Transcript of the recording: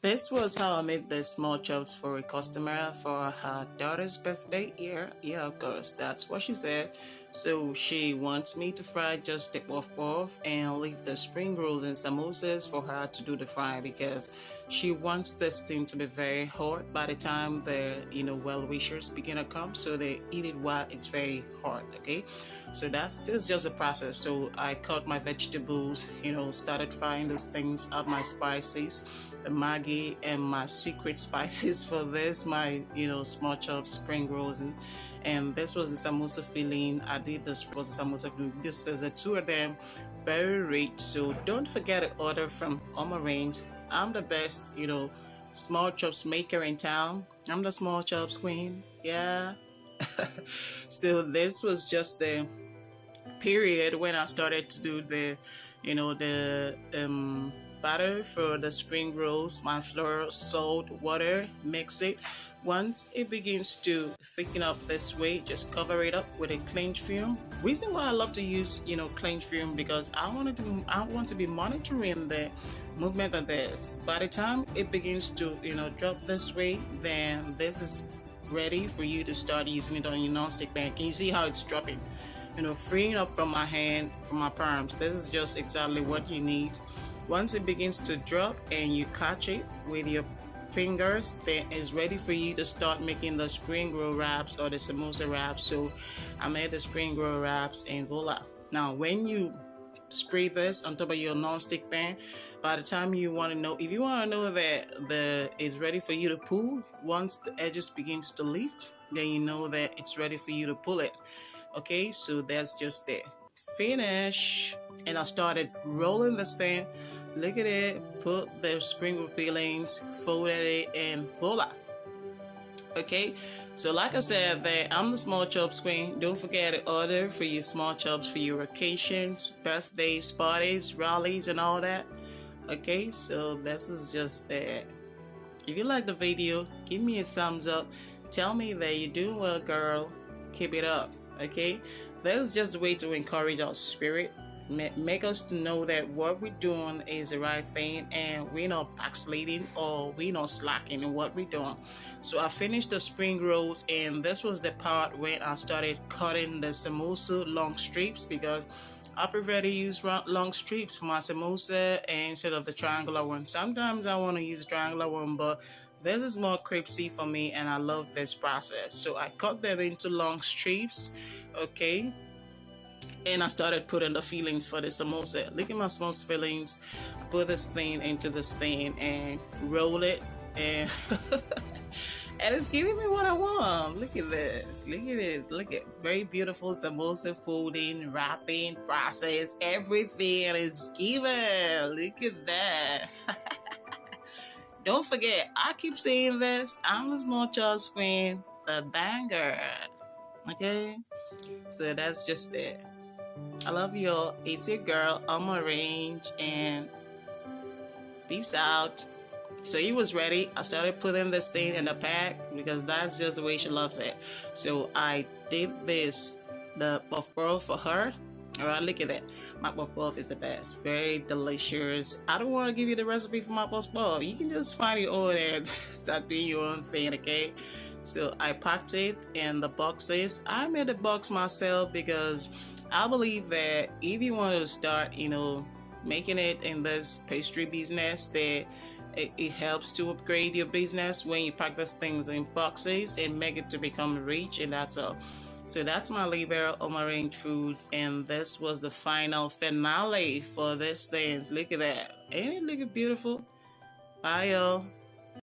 This was how I made the small chops for a customer for her daughter's birthday. Yeah, of course, that's what she said. So she wants me to fry just the puff puff and leave the spring rolls and samosas for her to do the fry because she wants this thing to be very hot by the time the well wishers begin to come, so they eat it while it's very hot. Okay, so this is just a process. So I cut my vegetables, started frying those things, add my spices, the Maggi, and my secret spices for this, my small chops, spring rolls, and this was the samosa filling. I did this was the samosa filling. This is the two of them, very rich. So don't forget to order from Oma Range. I'm the best, small chops maker in town. I'm the small chops queen. Yeah. So this was just the period when I started to do the batter for the spring rolls. My flour, salt, water, mix it. Once it begins to thicken up this way, just cover it up with a cling film. Reason why I love to use cling film, because I want to be monitoring the movement of this. By the time it begins to drop this way, then this is ready for you to start using it on your non-stick pan. Can you see how it's dropping? Freeing up from my hand, from my palms. This is just exactly what you need. Once it begins to drop and you catch it with your fingers, then it's ready for you to start making the spring roll wraps or the samosa wraps. So I made the spring roll wraps and voila. Now when you spray this on top of your non-stick pan, by the time you want to know, if you want to know that it's ready for you to pull, once the edges begins to lift, then you know that it's ready for you to pull it. Okay, so that's just it. Finish. And I started rolling this thing. Look at it. Put the spring roll fillings, folded it, and voila. Okay, so like I said, that I'm the small chops queen. Don't forget to order for your small chops for your occasions, birthdays, parties, rallies, and all that. Okay, so this is just it. If you like the video, give me a thumbs up. Tell me that you're doing well, girl. Keep it up. Okay, that is just a way to encourage our spirit, make us to know that what we're doing is the right thing, and we're not backsliding or we're not slacking in what we're doing. So I finished the spring rolls, and this was the part when I started cutting the samosa long strips, because I prefer to use long strips for my samosa instead of the triangular one. Sometimes I want to use a triangular one, but this is more crispy for me, and I love this process. So I cut them into long strips, okay? And I started putting the fillings for the samosa. Look at my samosa fillings. I put this thing into this thing and roll it, and and it's giving me what I want. Look at this. Look at it. Look at very beautiful samosa folding, wrapping process. Everything is given. Look at that. Don't forget, I keep saying this. I'm the small chops queen, the banger. Okay? So that's just it. I love you all. It's your girl, Oma Range, and peace out. So he was ready. I started putting this thing in the pack because that's just the way she loves it. So I did the puff puff for her. All right, look at that. My puff puff is the best. Very delicious. I don't want to give you the recipe for my puff puff. You can just find your own and start doing your own thing, okay? So I packed it in the boxes. I made the box myself because I believe that if you want to start, making it in this pastry business, that it helps to upgrade your business when you pack these things in boxes and make it to become rich, and that's all. So that's my label, Oma Range Foods, and this was the final finale for this thing. Look at that. Ain't it looking beautiful? Bye, y'all.